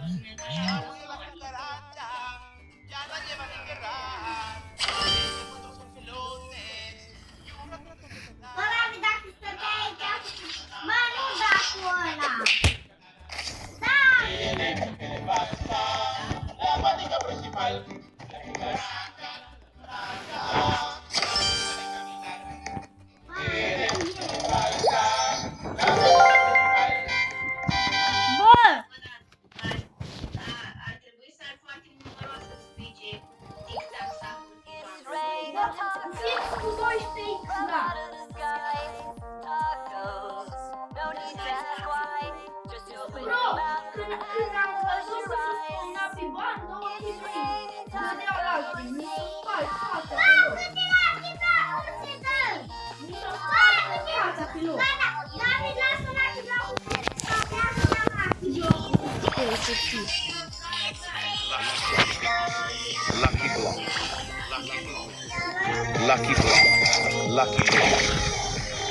Abuela jacaranda, ya no lleva ni querrás. Se encontró con pelotes y un rato de soledad. Ăla mi dacă stătea aici, mă, nu da cu ăla. Da! La patica principal. Bă! Ar trebui să ai foarte numeroasă să strice tic-tac sau Fiți cu 12 da. Bro, când am văzut că se spunea pe bani, 23, dădeau lacrimi, mi s-o spart fața pe loc. Mi s-o spart fața pe loc. David, lasă lacrimi la ușă, să pleacă la lacrimi. Lucky block. Lucky block. Lucky block.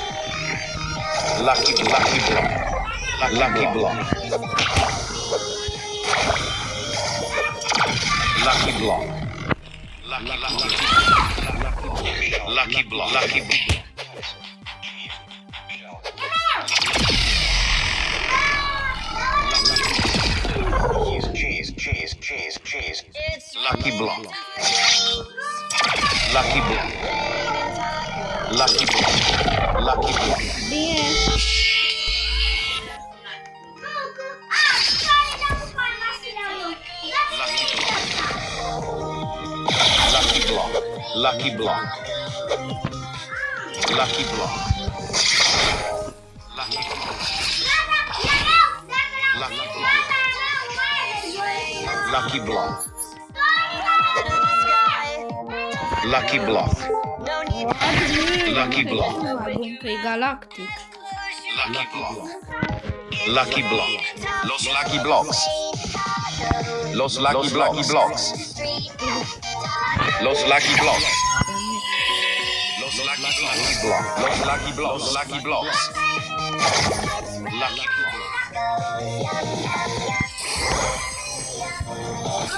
Lucky block. Lucky block. Lucky block. Lucky block. Lucky block. Cheese. Lucky block. Lucky block. Lucky block. Lucky block. Bine. Lucky block. Lucky block. Lucky block. Lucky block. Lucky block. Lucky block. Bun că e galactic. Lucky block. Lucky block. Los lucky blocks. Los lucky blocks. Los lucky blocks. Los lucky blocks. Los lucky blocks. Los lucky blocks. Lucky block.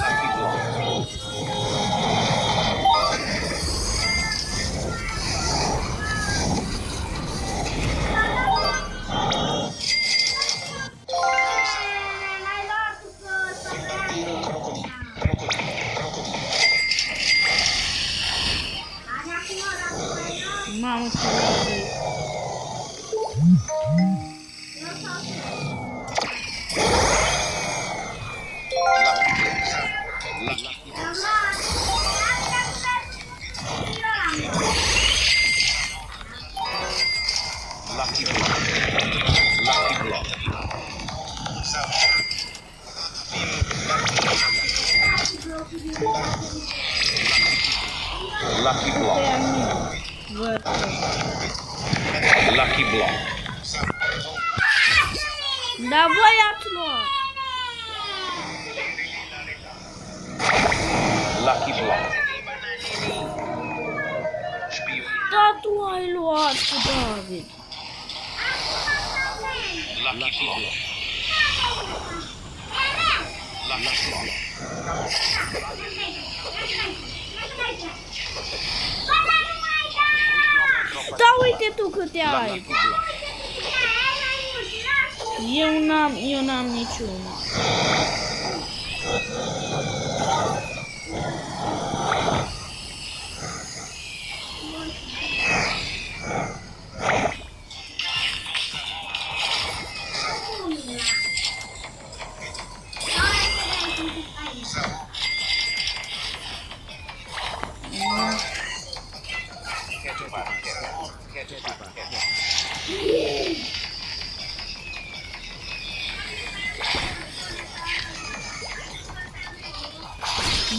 Lucky block. Mamă, ce rău. Lucky block. Lucky block. Lucky block. Lucky block. Dar voi ați luat. Lucky block. Da, tu ai luat cu David. Lucky block. Lucky block. Da, uite tu câte ai. Eu n-am niciuna.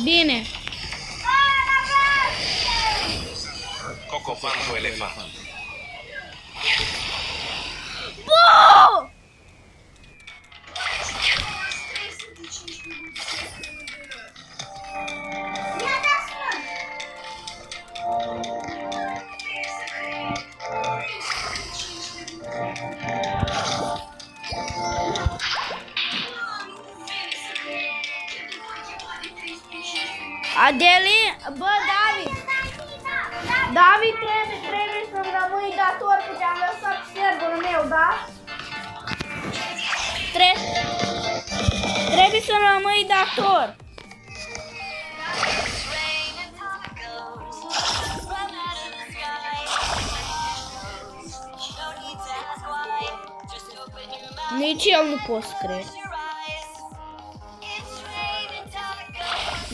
Bine. Coco Fanto Elefant. Bă! Adelin, bă, David, trebuie să-mi rămâi dator că te-am lăsat serverul meu, da? Trebuie să-mi rămâi dator. Nici eu nu pot scrie.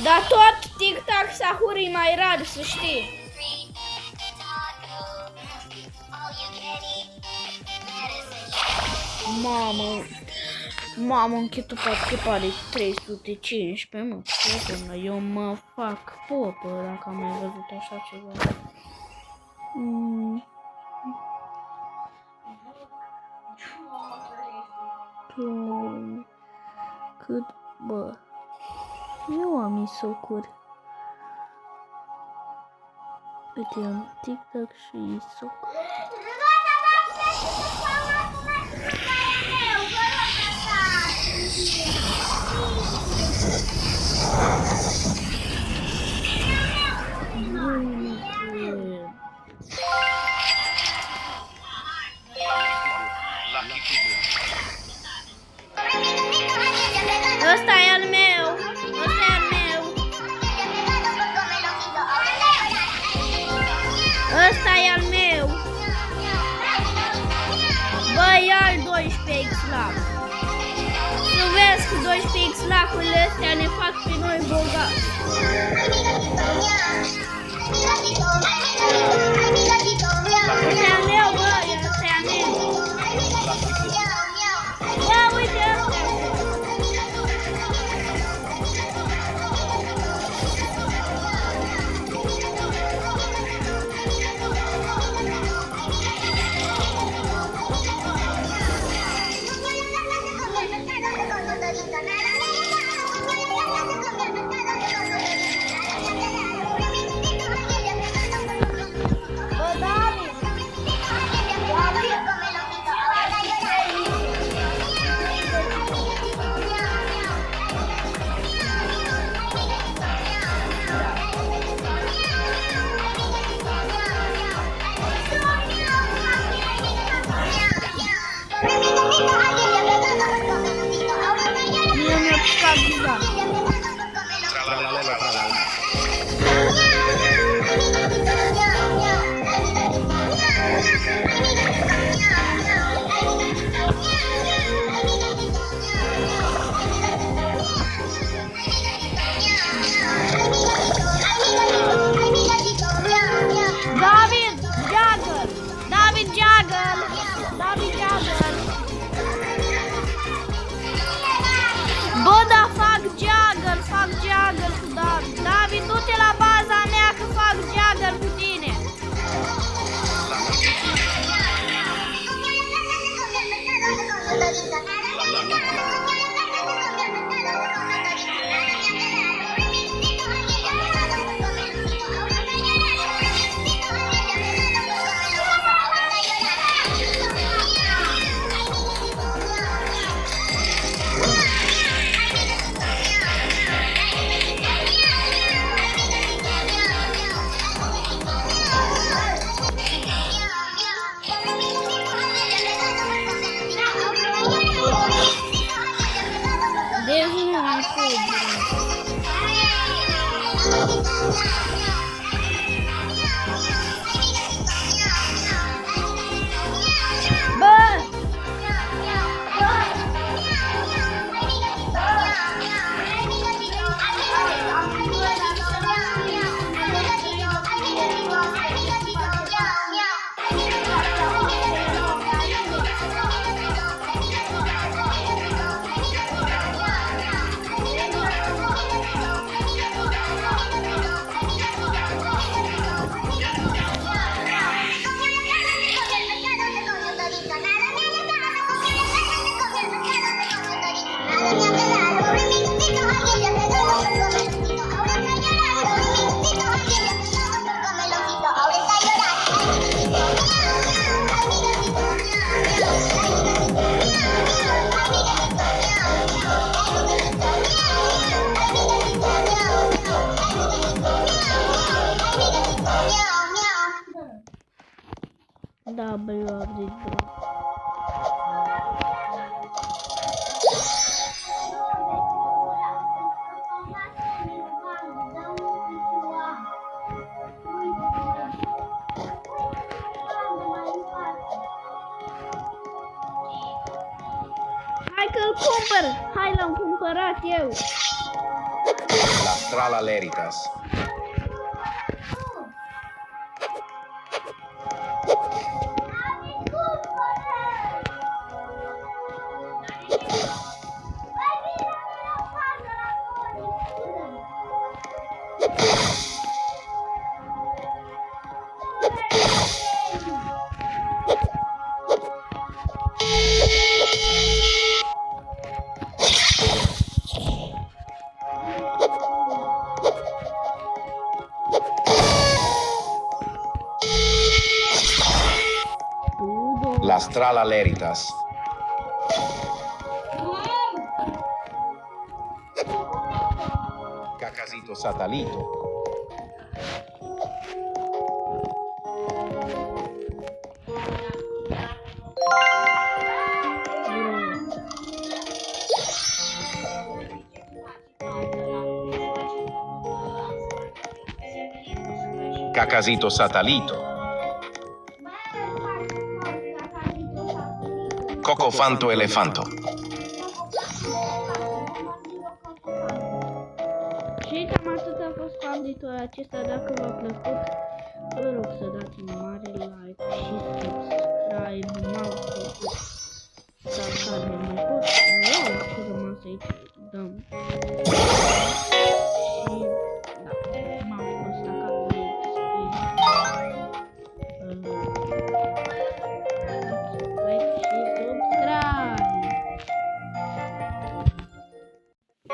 Dar tot tic-tac Sahur e mai rar, să știi. Mamă, închetul pe pare 315, mă, prietena, eu mă fac popă dacă am mai văzut așa ceva. Cât, bă, eu am isocuri. Uite, am tic-tac și isoc. Ăsta e al meu. Ăsta e al meu. Ăsta e al meu. Bă, ia al 12x lac. Să vezi că 12x lacurile astea ne fac pe noi bogați. Ăsta e al meu, bă, ăsta e al meu. Ia, uite ăsta. Bă, da, fac juggle cu David. David, du-te la baza mea că fac juggle cu tine. W am zis, bro. Hai că-l cumpăr! Hai, l-am cumpărat eu! La Strala Leritas. La Strala Leritas. Cacasito Satalito. Cacasito Satalito. Cocofanto Elefanto. Și cam atât a fost cu update-ul acesta. Dacă v-a plăcut, vă rog să dați un mare like și subscribe. M-au făcut să cadem în post. Ce rămas aici? Dăm.